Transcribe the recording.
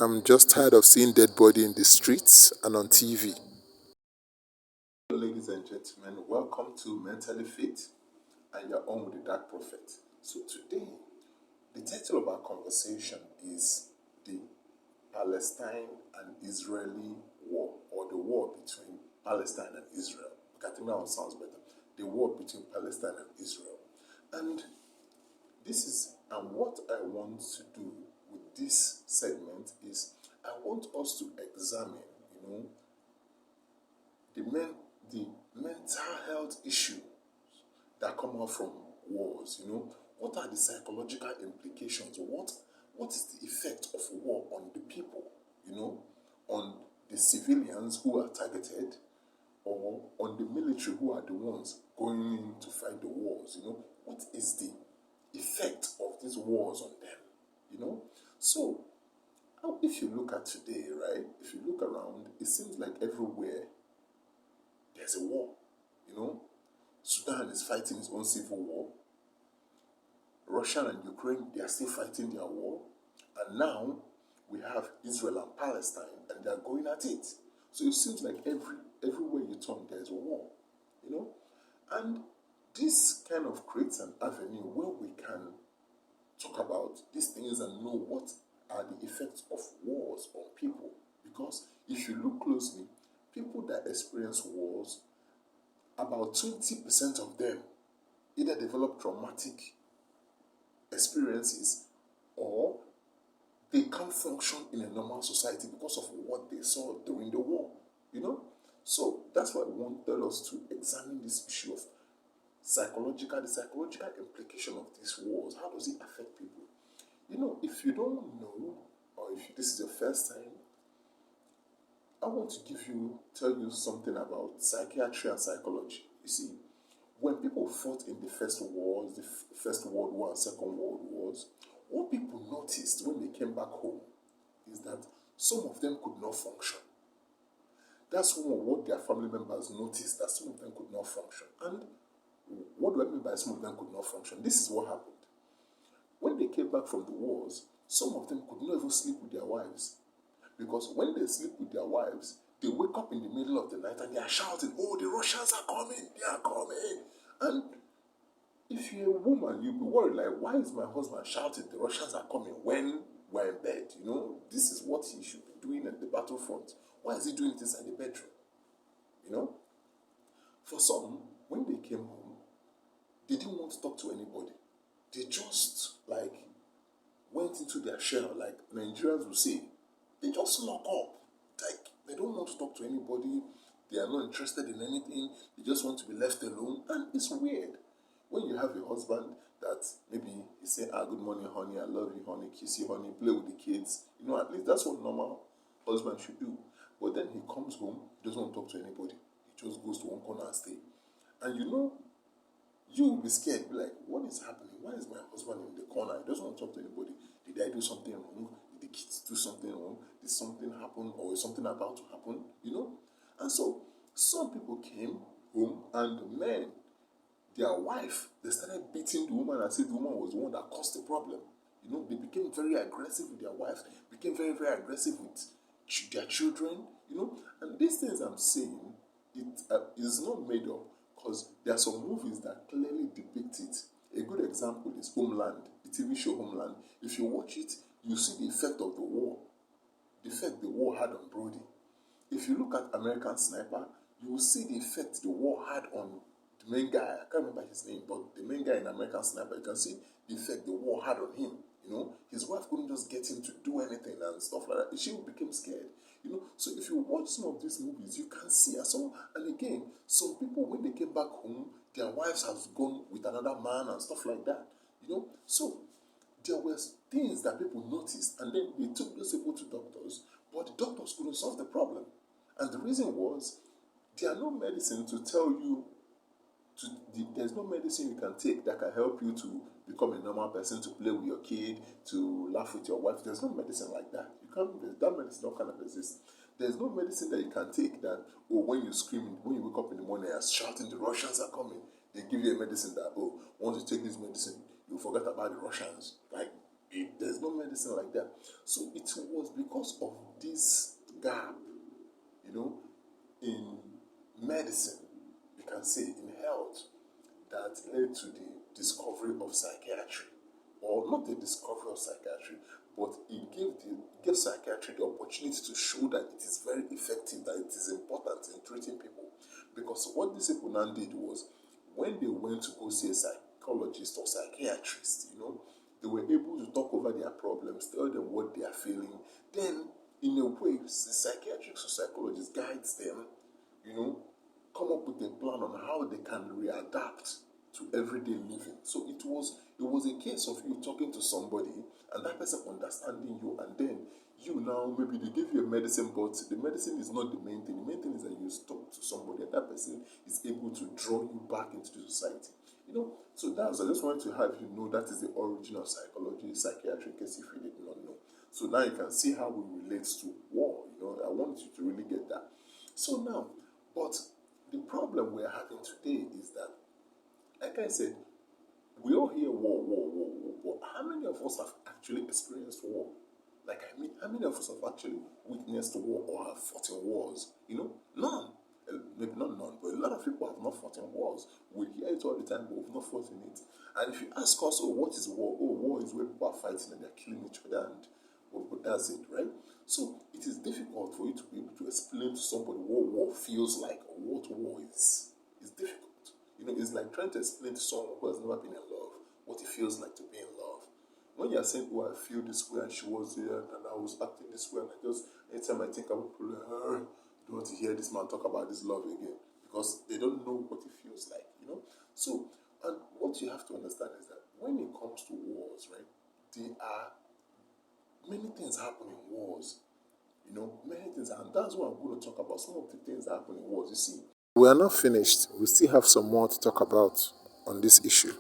I'm just tired of seeing dead body in the streets and on TV. Ladies and gentlemen, welcome to Mentally Fit and Your Own with the Dark Prophet. So today, the title of our conversation is the Palestine and Israeli war, or the war between Palestine and Israel. Okay, I think that one sounds better. The war between Palestine and Israel. And and what I want to do with this segment is I want us to examine, the the mental health issues that come out from wars. What are the psychological implications? What is the effect of war on the people? On the civilians who are targeted, or on the military who are the ones going in to fight the wars. What is the effect of these wars on them? So if you look at today, right? If you look around, it seems like everywhere there's a war. Sudan is fighting its own civil war. Russia and Ukraine, they are still fighting their war. And now we have Israel and Palestine, and they are going at it. So it seems like everywhere you turn, there's a war. And this kind of creates an avenue where we can talk about these things and know what are the effects of wars on people. Because if you look closely, people that experience wars, about 20% of them either develop traumatic experiences or they can't function in a normal society because of what they saw during the war. So that's why we want us to examine this issue of the psychological implication of these wars. How does it affect people? If you don't know, or if this is your first time, I want to tell you something about psychiatry and psychology. You see, when people fought in the first wars, the First World War and Second World Wars, what people noticed when they came back home is that some of them could not function. That's what their family members noticed, that some of them could not function. And what do I mean by some of them could not function? This is what happened. When they came back from the wars, some of them could not even sleep with their wives. Because when they sleep with their wives, they wake up in the middle of the night and they are shouting, "Oh, the Russians are coming, they are coming." And if you're a woman, you'll be worried, like, why is my husband shouting, "The Russians are coming," when we're in bed? This is what he should be doing at the battlefront. Why is he doing it inside the bedroom? For some, when they came home, they didn't want to talk to anybody. They just, went into their shell, like Nigerians will say. They just lock up. Like, they don't want to talk to anybody. They are not interested in anything. They just want to be left alone. And it's weird. When you have a husband that maybe he say, "Good morning, honey, I love you, honey, kiss you, honey, play with the kids." At least that's what normal husband should do. But then he comes home, he doesn't want to talk to anybody. He just goes to one corner and stay. And you will be scared, be like, what is happening? Why is my husband in the corner? He doesn't want to talk to anybody. Did I do something wrong? Did the kids do something wrong? Did something happen, or is something about to happen? And so some people came home, and the men, their wife, they started beating the woman as if the woman was the one that caused the problem. They became very aggressive with their wives, became very, very aggressive with their children, And these things I'm saying, it is not made up, because there are some movies that clearly depict it. A good example is Homeland, the TV show Homeland. If you watch it, you see the effect of the war, the effect the war had on Brody. If you look at American Sniper, you will see the effect the war had on the main guy. I can't remember his name, but the main guy in American Sniper, you can see the effect the war had on him. His wife couldn't just get him to do anything and stuff like that. She became scared. So if you watch some of these movies, you can see and again, some people, when they came back home, their wives have gone with another man and stuff like that. So there were things that people noticed, and then they took those people to doctors, but the doctors couldn't solve the problem. And the reason was, there are no medicine to tell you there's no medicine you can take that can help you to become a normal person, to play with your kid, to laugh with your wife. There's no medicine like that. That medicine don't kind of exist. There's no medicine that you can take that, when you scream, when you wake up in the morning and shouting, "The Russians are coming," they give you a medicine that, once you take this medicine, you forget about the Russians. Like, There's no medicine like that. So it was because of this gap, you know, in medicine, you can say in health, that led to the discovery of psychiatry. Or not the discovery of psychiatry, but it gave psychiatry the opportunity to show that it is very effective, that it is important in treating people. Because what these people now did was, when they went to go see a psychologist or psychiatrist, they were able to talk over their problems, tell them what they are feeling. Then, in a way, the psychiatrist or psychologist guides them, you know, come up with a plan on how they can readapt to everyday living. So it was a case of you talking to somebody and that person understanding you, and then you now, maybe they give you a medicine, but the medicine is not the main thing. The main thing is that you talk to somebody and that person is able to draw you back into the society. So that's, I just wanted to have you know, that is the origin of psychology, psychiatry, in case if you did not know. So now you can see how it relates to war. I want you to really get that. So now, but the problem we're having today is that, like I said, we all hear war, war, war, war, war. How many of us have actually experienced war? Like, I mean, how many of us have actually witnessed war or have fought in wars? None. Maybe not none, but a lot of people have not fought in wars. We hear it all the time, but we've not fought in it. And if you ask us, what is war? Oh, war is where people are fighting and they're killing each other, and but that's it, right? So it is difficult for you to be able to explain to somebody what war feels like or what war is. It's difficult. It's like trying to explain to someone who has never been in love what it feels like to be in love. When you're saying, "Oh, I feel this way," and she was here, and I was acting this way, and anytime I think about her, I don't want to hear this man talk about this love again, because they don't know what it feels like. So, and what you have to understand is that when it comes to wars, right, there are many things happen in wars. Many things, and that's what I'm going to talk about. Some of the things that happen in wars. You see, we are not finished. We still have some more to talk about on this issue.